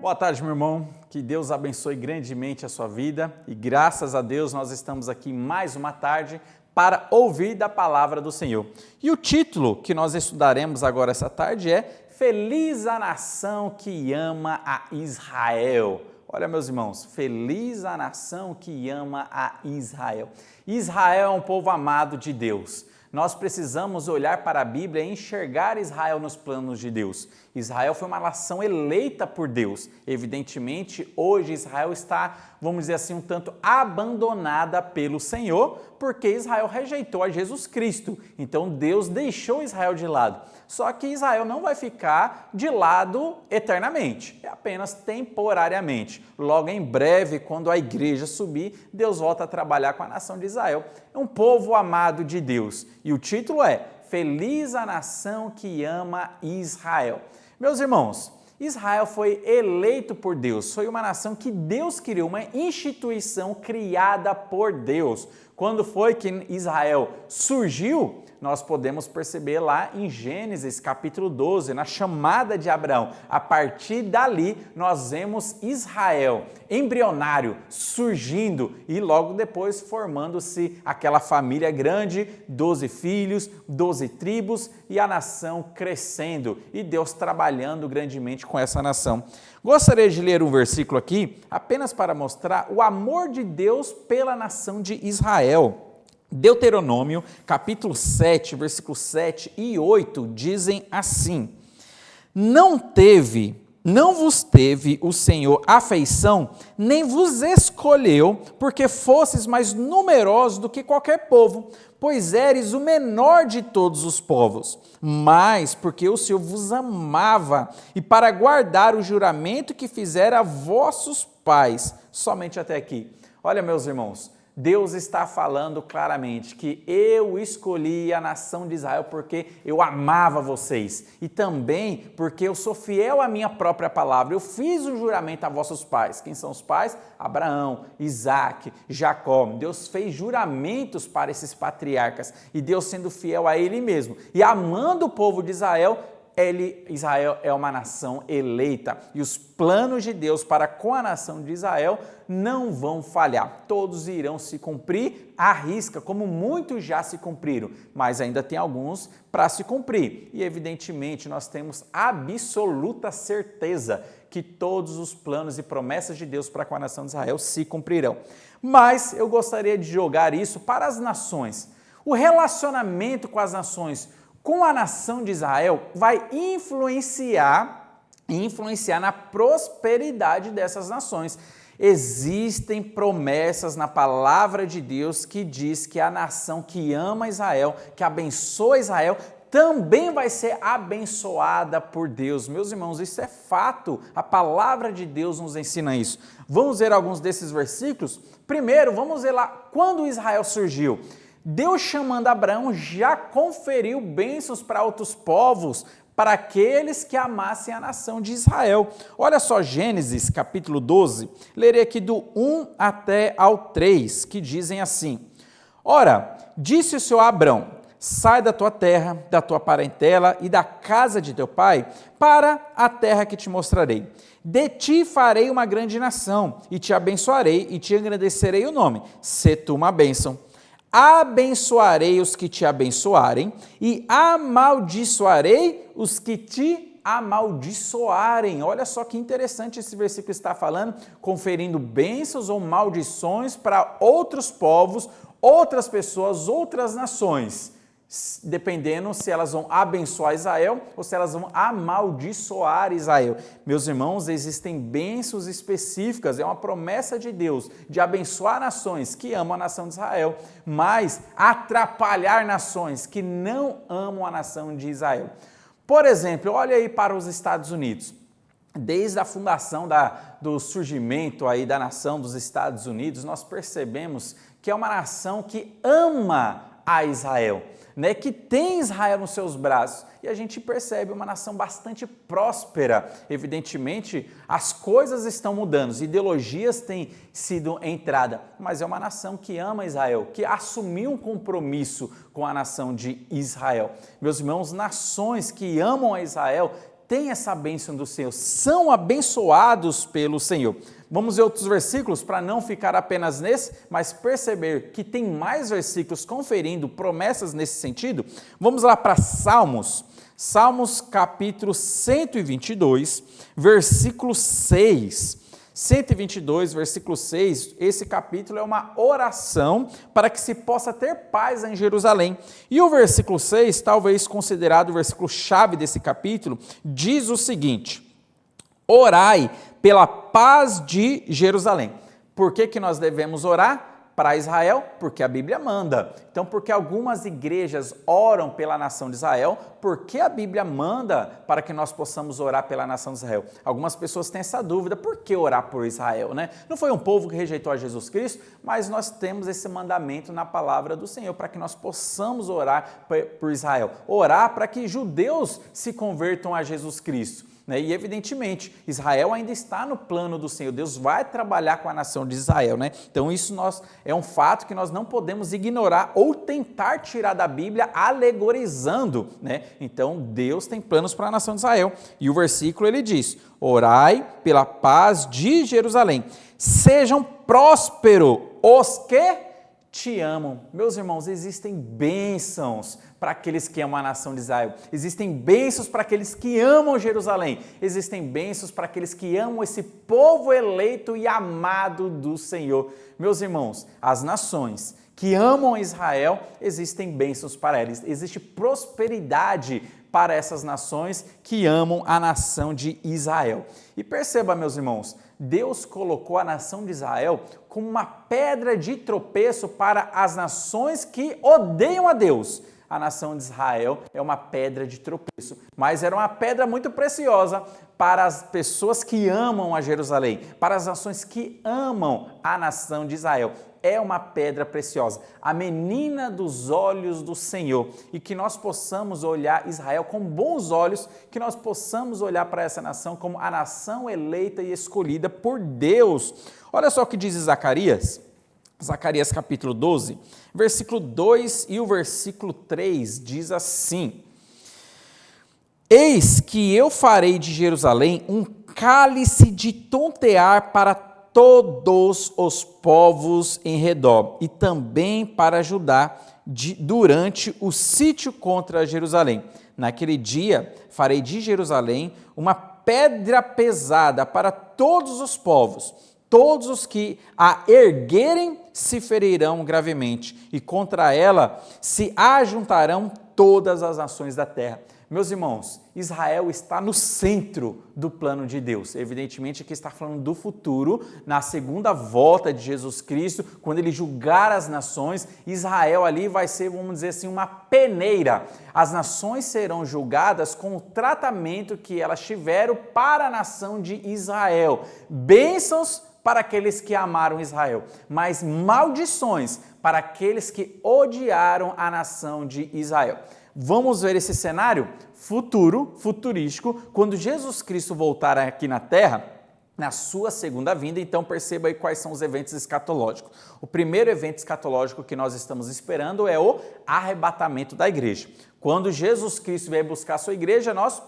Boa tarde, meu irmão. Que Deus abençoe grandemente a sua vida e graças a Deus nós estamos aqui mais uma tarde para ouvir da palavra do Senhor. E o título que nós estudaremos agora essa tarde é Feliz a nação que ama a Israel. Olha, meus irmãos, feliz a nação que ama a Israel. Israel é um povo amado de Deus. Nós precisamos olhar para a Bíblia e enxergar Israel nos planos de Deus. Israel foi uma nação eleita por Deus. Evidentemente, hoje Israel está, vamos dizer assim, um tanto abandonada pelo Senhor, porque Israel rejeitou a Jesus Cristo. Então Deus deixou Israel de lado. Só que Israel não vai ficar de lado eternamente, é apenas temporariamente. Logo em breve, quando a igreja subir, Deus volta a trabalhar com a nação de Israel. É um povo amado de Deus. E o título é Feliz a nação que ama Israel. Meus irmãos, Israel foi eleito por Deus, foi uma nação que Deus criou, uma instituição criada por Deus. Quando foi que Israel surgiu? Nós podemos perceber lá em Gênesis capítulo 12, na chamada de Abraão. A partir dali, nós vemos Israel, embrionário, surgindo e logo depois formando-se aquela família grande, 12 filhos, 12 tribos e a nação crescendo e Deus trabalhando grandemente com essa nação. Gostaria de ler um versículo aqui, apenas para mostrar o amor de Deus pela nação de Israel. Deuteronômio, capítulo 7, versículos 7 e 8, dizem assim: Não vos teve o Senhor afeição, nem vos escolheu, porque fosses mais numerosos do que qualquer povo, pois eres o menor de todos os povos, mas porque o Senhor vos amava, e para guardar o juramento que fizera a vossos pais, somente até aqui. Olha, meus irmãos, Deus está falando claramente que eu escolhi a nação de Israel porque eu amava vocês e também porque eu sou fiel à minha própria palavra. Eu fiz o juramento a vossos pais. Quem são os pais? Abraão, Isaac, Jacó. Deus fez juramentos para esses patriarcas e Deus sendo fiel a ele mesmo e amando o povo de Israel. Israel é uma nação eleita e os planos de Deus para com a nação de Israel não vão falhar. Todos irão se cumprir à risca, como muitos já se cumpriram, mas ainda tem alguns para se cumprir. E evidentemente nós temos absoluta certeza que todos os planos e promessas de Deus para com a nação de Israel se cumprirão. Mas eu gostaria de jogar isso para as nações. O relacionamento com as nações com a nação de Israel vai influenciar na prosperidade dessas nações. Existem promessas na palavra de Deus que diz que a nação que ama Israel, que abençoa Israel, também vai ser abençoada por Deus. Meus irmãos, isso é fato. A palavra de Deus nos ensina isso. Vamos ver alguns desses versículos? Primeiro, vamos ver lá quando Israel surgiu. Deus, chamando Abraão, já conferiu bênçãos para outros povos, para aqueles que amassem a nação de Israel. Olha só Gênesis capítulo 12, lerei aqui do 1 até ao 3, que dizem assim: Ora, disse o Senhor a Abrão, sai da tua terra, da tua parentela e da casa de teu pai, para a terra que te mostrarei. De ti farei uma grande nação, e te abençoarei, e te engrandecerei o nome. Sê tu uma bênção. Abençoarei os que te abençoarem e amaldiçoarei os que te amaldiçoarem. Olha só que interessante esse versículo está falando, conferindo bênçãos ou maldições para outros povos, outras pessoas, outras nações, dependendo se elas vão abençoar Israel ou se elas vão amaldiçoar Israel. Meus irmãos, existem bênçãos específicas, é uma promessa de Deus de abençoar nações que amam a nação de Israel, mas atrapalhar nações que não amam a nação de Israel. Por exemplo, olha aí para os Estados Unidos. Desde a fundação do surgimento aí da nação dos Estados Unidos, nós percebemos que é uma nação que ama a Israel, né, que tem Israel nos seus braços, e a gente percebe uma nação bastante próspera. Evidentemente, as coisas estão mudando, as ideologias têm sido entrada, mas é uma nação que ama Israel, que assumiu um compromisso com a nação de Israel. Meus irmãos, nações que amam a Israel têm essa bênção do Senhor, são abençoados pelo Senhor. Vamos ver outros versículos para não ficar apenas nesse, mas perceber que tem mais versículos conferindo promessas nesse sentido. Vamos lá para Salmos. Salmos capítulo 122, versículo 6. 122, versículo 6, esse capítulo é uma oração para que se possa ter paz em Jerusalém. E o versículo 6, talvez considerado o versículo chave desse capítulo, diz o seguinte: orai pela paz de Jerusalém. Por que nós devemos orar? Para Israel, porque a Bíblia manda. Então, porque algumas igrejas oram pela nação de Israel, porque a Bíblia manda para que nós possamos orar pela nação de Israel. Algumas pessoas têm essa dúvida, por que orar por Israel, né? Não foi um povo que rejeitou a Jesus Cristo, mas nós temos esse mandamento na palavra do Senhor, para que nós possamos orar por Israel. Orar para que judeus se convertam a Jesus Cristo. E evidentemente, Israel ainda está no plano do Senhor, Deus vai trabalhar com a nação de Israel, né? Então isso é um fato que nós não podemos ignorar ou tentar tirar da Bíblia alegorizando, né? Então Deus tem planos para a nação de Israel, e o versículo ele diz: orai pela paz de Jerusalém, sejam prósperos os que te amam. Meus irmãos, existem bênçãos para aqueles que amam a nação de Israel, existem bênçãos para aqueles que amam Jerusalém, existem bênçãos para aqueles que amam esse povo eleito e amado do Senhor. Meus irmãos, as nações que amam Israel, existem bênçãos para eles, existe prosperidade para essas nações que amam a nação de Israel. E perceba, meus irmãos, Deus colocou a nação de Israel como uma pedra de tropeço para as nações que odeiam a Deus. A nação de Israel é uma pedra de tropeço, mas era uma pedra muito preciosa para as pessoas que amam a Jerusalém, para as nações que amam a nação de Israel. É uma pedra preciosa, a menina dos olhos do Senhor, e que nós possamos olhar Israel com bons olhos, que nós possamos olhar para essa nação como a nação eleita e escolhida por Deus. Olha só o que diz Zacarias. Zacarias capítulo 12, versículo 2 e o versículo 3 diz assim: eis que eu farei de Jerusalém um cálice de tontear para todos os povos em redor, e também para Judá durante o sítio contra Jerusalém. Naquele dia farei de Jerusalém uma pedra pesada para todos os povos. Todos os que a erguerem se ferirão gravemente, e contra ela se ajuntarão todas as nações da terra. Meus irmãos, Israel está no centro do plano de Deus. Evidentemente que está falando do futuro, na segunda volta de Jesus Cristo, quando ele julgar as nações, Israel ali vai ser, vamos dizer assim, uma peneira. As nações serão julgadas com o tratamento que elas tiveram para a nação de Israel. Bênçãos para aqueles que amaram Israel, mas maldições para aqueles que odiaram a nação de Israel. Vamos ver esse cenário futurístico, quando Jesus Cristo voltar aqui na terra, na sua segunda vinda. Então perceba aí quais são os eventos escatológicos. O primeiro evento escatológico que nós estamos esperando é o arrebatamento da igreja. Quando Jesus Cristo vier buscar a sua igreja, nós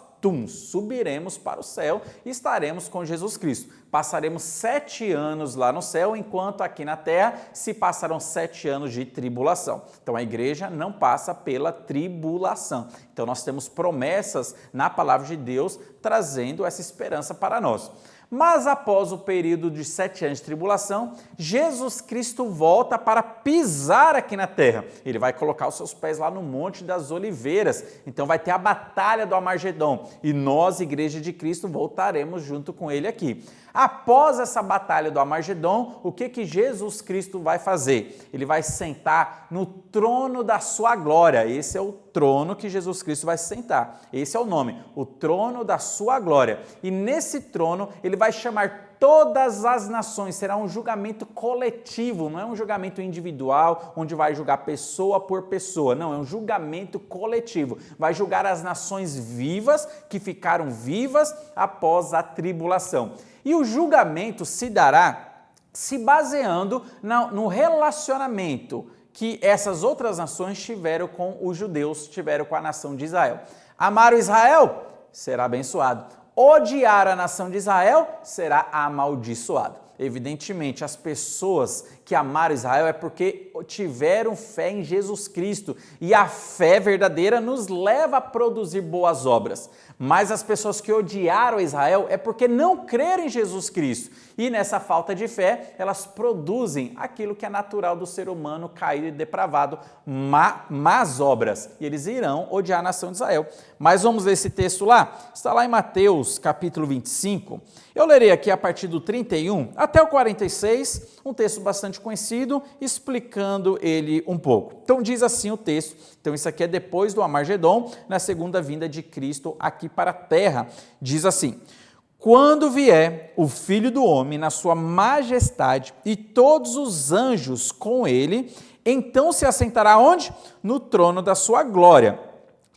subiremos para o céu e estaremos com Jesus Cristo. Passaremos 7 anos lá no céu, enquanto aqui na terra se passarão 7 anos de tribulação. Então a igreja não passa pela tribulação. Então nós temos promessas na palavra de Deus trazendo essa esperança para nós. Mas após o período de 7 anos de tribulação, Jesus Cristo volta para pisar aqui na terra. Ele vai colocar os seus pés lá no Monte das Oliveiras. Então vai ter a batalha do Armagedon. E nós, Igreja de Cristo, voltaremos junto com ele aqui. Após essa batalha do Armagedon, o que Jesus Cristo vai fazer? Ele vai sentar no trono da sua glória. Esse é o trono que Jesus Cristo vai sentar. Esse é o nome, o trono da sua glória. E nesse trono, ele vai chamar todas as nações. Será um julgamento coletivo, não é um julgamento individual, onde vai julgar pessoa por pessoa. Não, é um julgamento coletivo. Vai julgar as nações vivas, que ficaram vivas após a tribulação. E o julgamento se dará se baseando no relacionamento que essas outras nações tiveram com os judeus, tiveram com a nação de Israel. Amaram Israel? será abençoado. Odiar a nação de Israel, será amaldiçoado. Evidentemente, as pessoas que amaram Israel é porque tiveram fé em Jesus Cristo. E a fé verdadeira nos leva a produzir boas obras. Mas as pessoas que odiaram Israel é porque não creram em Jesus Cristo. E nessa falta de fé, elas produzem aquilo que é natural do ser humano caído e depravado, más obras. E eles irão odiar a nação de Israel. Mas vamos ler esse texto lá? Está lá em Mateus, capítulo 25. Eu lerei aqui a partir do 31 até o 46, um texto bastante conhecido, explicando ele um pouco. Então diz assim o texto, então isso aqui é depois do Armagedon, na segunda vinda de Cristo aqui para a terra. Diz assim: quando vier o Filho do Homem na sua majestade e todos os anjos com ele, então se assentará onde? No trono da sua glória.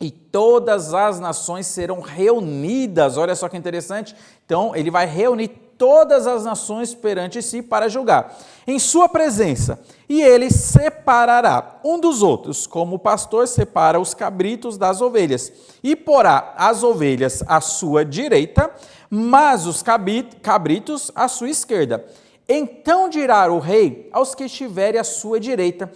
E todas as nações serão reunidas. Olha só que interessante. Então, ele vai reunir todas as nações perante si para julgar em sua presença. E ele separará um dos outros, como o pastor separa os cabritos das ovelhas. E porá as ovelhas à sua direita, mas os cabritos à sua esquerda. Então dirá o rei aos que estiverem à sua direita: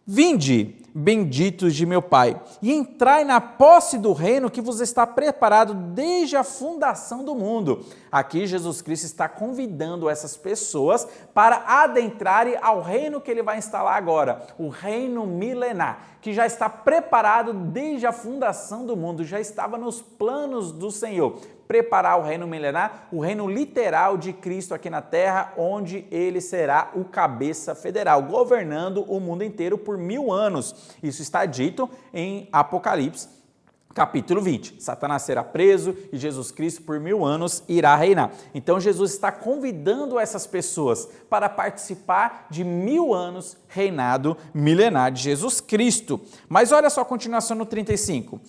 vinde, benditos de meu Pai, e entrai na posse do reino que vos está preparado desde a fundação do mundo. Aqui Jesus Cristo está convidando essas pessoas para adentrarem ao reino que ele vai instalar agora, o reino milenar, que já está preparado desde a fundação do mundo, já estava nos planos do Senhor. Preparar o reino milenar, o reino literal de Cristo aqui na terra, onde ele será o cabeça federal, governando o mundo inteiro por 1000 anos. Isso está dito em Apocalipse, capítulo 20. Satanás será preso e Jesus Cristo por 1000 anos irá reinar. Então Jesus está convidando essas pessoas para participar de 1000 anos reinado milenar de Jesus Cristo. Mas olha só a continuação no 35.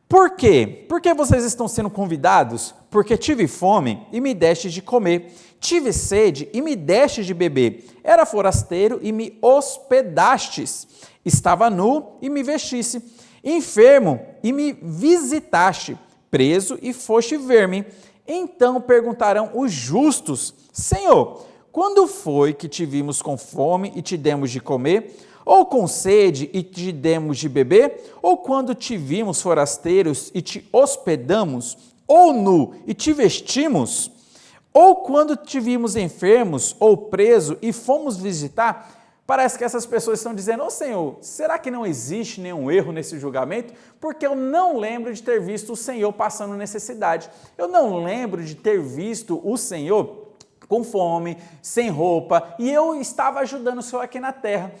Por quê? Porque vocês estão sendo convidados? Porque tive fome e me deste de comer, tive sede e me deste de beber, era forasteiro e me hospedastes, estava nu e me vestisse, enfermo e me visitaste, preso e foste ver-me. Então perguntarão os justos: Senhor, quando foi que te vimos com fome e te demos de comer? Ou com sede e te demos de beber? Ou quando te vimos forasteiros e te hospedamos? Ou nu e te vestimos? Ou quando te vimos enfermos ou preso e fomos visitar? Parece que essas pessoas estão dizendo: ô Senhor, será que não existe nenhum erro nesse julgamento? Porque eu não lembro de ter visto o Senhor passando necessidade. Eu não lembro de ter visto o Senhor com fome, sem roupa, e eu estava ajudando o Senhor aqui na terra.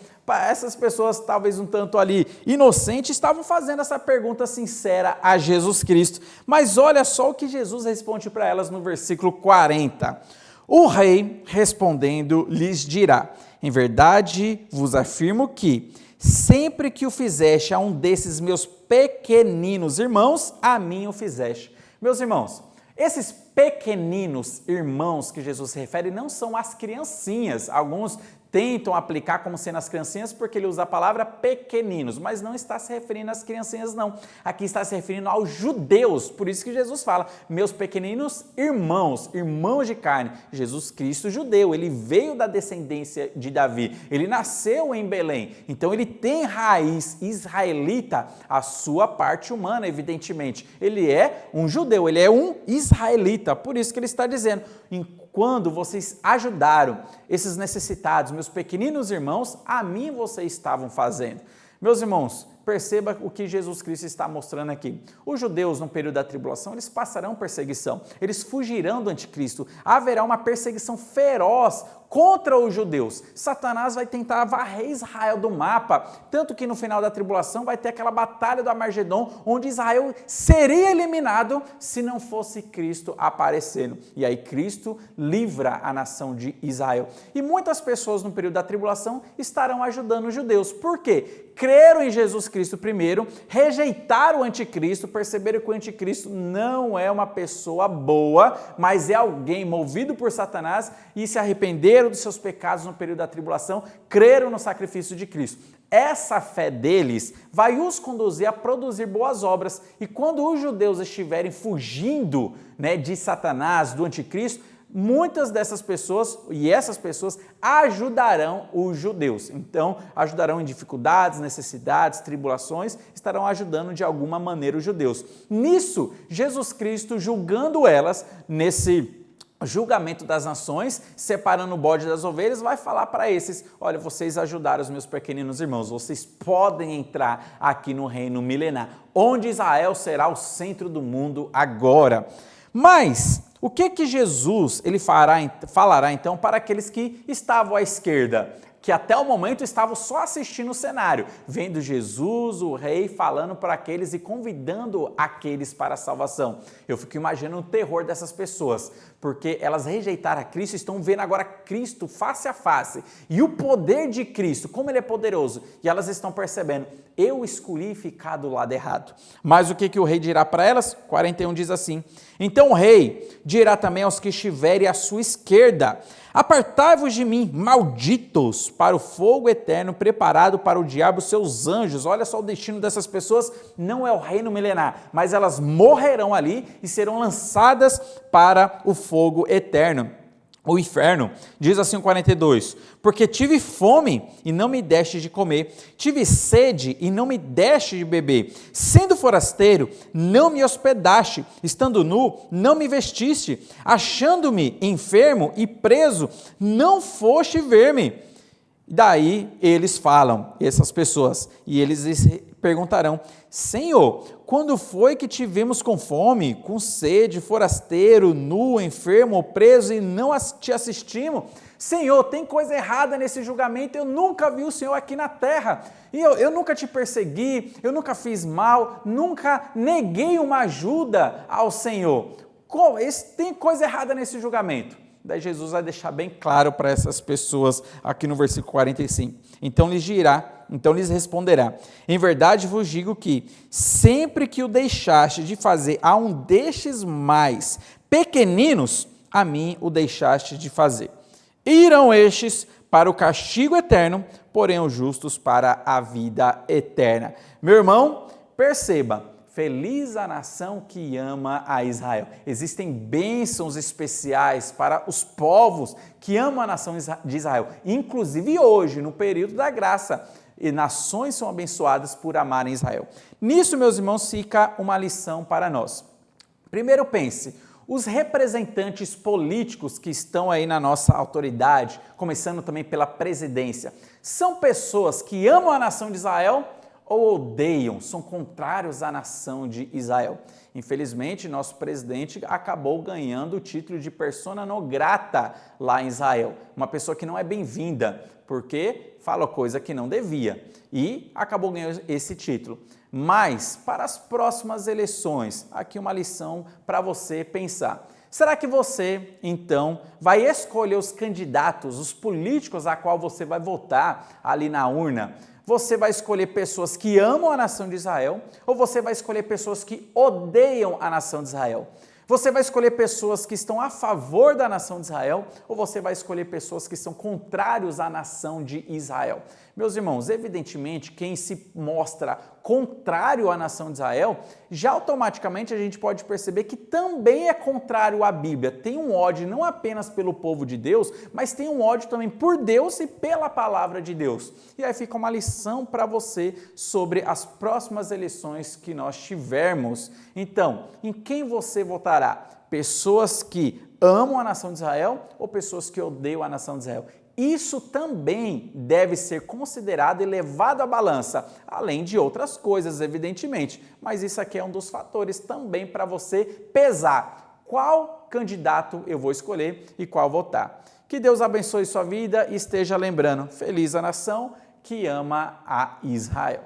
Essas pessoas, talvez um tanto ali inocentes, estavam fazendo essa pergunta sincera a Jesus Cristo. Mas olha só o que Jesus responde para elas no versículo 40. O rei, respondendo, lhes dirá: em verdade vos afirmo que, sempre que o fizeste a um desses meus pequeninos irmãos, a mim o fizeste. Meus irmãos, esses pequeninos irmãos que Jesus se refere não são as criancinhas. Alguns tentam aplicar como sendo as criancinhas porque ele usa a palavra pequeninos, mas não está se referindo às criancinhas não. Aqui está se referindo aos judeus, por isso que Jesus fala, meus pequeninos irmãos, irmãos de carne. Jesus Cristo judeu, ele veio da descendência de Davi, ele nasceu em Belém, então ele tem raiz israelita, a sua parte humana, evidentemente. Ele é um judeu, ele é um israelita, por isso que ele está dizendo, quando vocês ajudaram esses necessitados, meus pequeninos irmãos, a mim vocês estavam fazendo. Meus irmãos, perceba o que Jesus Cristo está mostrando aqui. Os judeus, no período da tribulação, eles passarão perseguição, eles fugirão do anticristo, haverá uma perseguição feroz contra os judeus. Satanás vai tentar varrer Israel do mapa, tanto que no final da tribulação vai ter aquela batalha do Armagedon, onde Israel seria eliminado se não fosse Cristo aparecendo. E aí Cristo livra a nação de Israel. E muitas pessoas no período da tribulação estarão ajudando os judeus. Por quê? Creram em Jesus Cristo primeiro, rejeitaram o anticristo, perceberam que o anticristo não é uma pessoa boa, mas é alguém movido por Satanás e se arrependeram dos seus pecados no período da tribulação, creram no sacrifício de Cristo. essa fé deles vai os conduzir a produzir boas obras. E quando os judeus estiverem fugindo, né, de Satanás, do anticristo, muitas dessas pessoas, e essas pessoas, ajudarão os judeus. Então, ajudarão em dificuldades, necessidades, tribulações, estarão ajudando de alguma maneira os judeus. Nisso, Jesus Cristo, julgando elas, nesse julgamento das nações, separando o bode das ovelhas, vai falar para esses: olha, vocês ajudaram os meus pequeninos irmãos, vocês podem entrar aqui no reino milenar, onde Israel será o centro do mundo agora. Mas o que Jesus falará então para aqueles que estavam à esquerda, que até o momento estavam só assistindo o cenário, vendo Jesus, o rei, falando para aqueles e convidando aqueles para a salvação? Eu fico imaginando o terror dessas pessoas, porque elas rejeitaram a Cristo, estão vendo agora Cristo face a face, e o poder de Cristo, como ele é poderoso, e elas estão percebendo: eu escolhi ficar do lado errado. Mas o que o rei dirá para elas? 41 diz assim: então o rei dirá também aos que estiverem à sua esquerda: apartai-vos de mim, malditos, para o fogo eterno preparado para o diabo e seus anjos. Olha só o destino dessas pessoas, não é o reino milenar, mas elas morrerão ali e serão lançadas para o fogo eterno, o inferno. Diz assim o 42: porque tive fome e não me deste de comer, tive sede e não me deste de beber, sendo forasteiro, não me hospedaste, estando nu, não me vestiste, achando-me enfermo e preso, não foste ver-me. Daí eles falam, essas pessoas, e eles perguntarão: Senhor, quando foi que te vimos com fome, com sede, forasteiro, nu, enfermo, preso e não te assistimos? Senhor, tem coisa errada nesse julgamento, eu nunca vi o Senhor aqui na terra, e eu nunca te persegui, eu nunca fiz mal, nunca neguei uma ajuda ao Senhor. Tem coisa errada nesse julgamento. Daí Jesus vai deixar bem claro para essas pessoas aqui no versículo 45. Então lhes responderá: em verdade vos digo que sempre que o deixaste de fazer a um destes mais pequeninos, a mim o deixaste de fazer. Irão estes para o castigo eterno, porém os justos para a vida eterna. Meu irmão, perceba: feliz a nação que ama a Israel. Existem bênçãos especiais para os povos que amam a nação de Israel. Inclusive hoje, no período da graça, e nações são abençoadas por amarem Israel. Nisso, meus irmãos, fica uma lição para nós. Primeiro pense: os representantes políticos que estão aí na nossa autoridade, começando também pela presidência, são pessoas que amam a nação de Israel ou odeiam, são contrários à nação de Israel? Infelizmente, nosso presidente acabou ganhando o título de persona non grata lá em Israel. Uma pessoa que não é bem-vinda, porque fala coisa que não devia, e acabou ganhando esse título. Mas, para as próximas eleições, aqui uma lição para você pensar. Será que você, então, vai escolher os candidatos, os políticos a qual você vai votar ali na urna? Você vai escolher pessoas que amam a nação de Israel ou você vai escolher pessoas que odeiam a nação de Israel? Você vai escolher pessoas que estão a favor da nação de Israel ou você vai escolher pessoas que são contrários à nação de Israel? Meus irmãos, evidentemente, quem se mostra contrário à nação de Israel, já automaticamente a gente pode perceber que também é contrário à Bíblia. Tem um ódio não apenas pelo povo de Deus, mas tem um ódio também por Deus e pela palavra de Deus. E aí fica uma lição para você sobre as próximas eleições que nós tivermos. Então, em quem você votará? Pessoas que amam a nação de Israel ou pessoas que odeiam a nação de Israel? Isso também deve ser considerado e levado à balança, além de outras coisas, evidentemente. Mas isso aqui é um dos fatores também para você pesar qual candidato eu vou escolher e qual votar. Que Deus abençoe sua vida e esteja lembrando: feliz a nação que ama a Israel.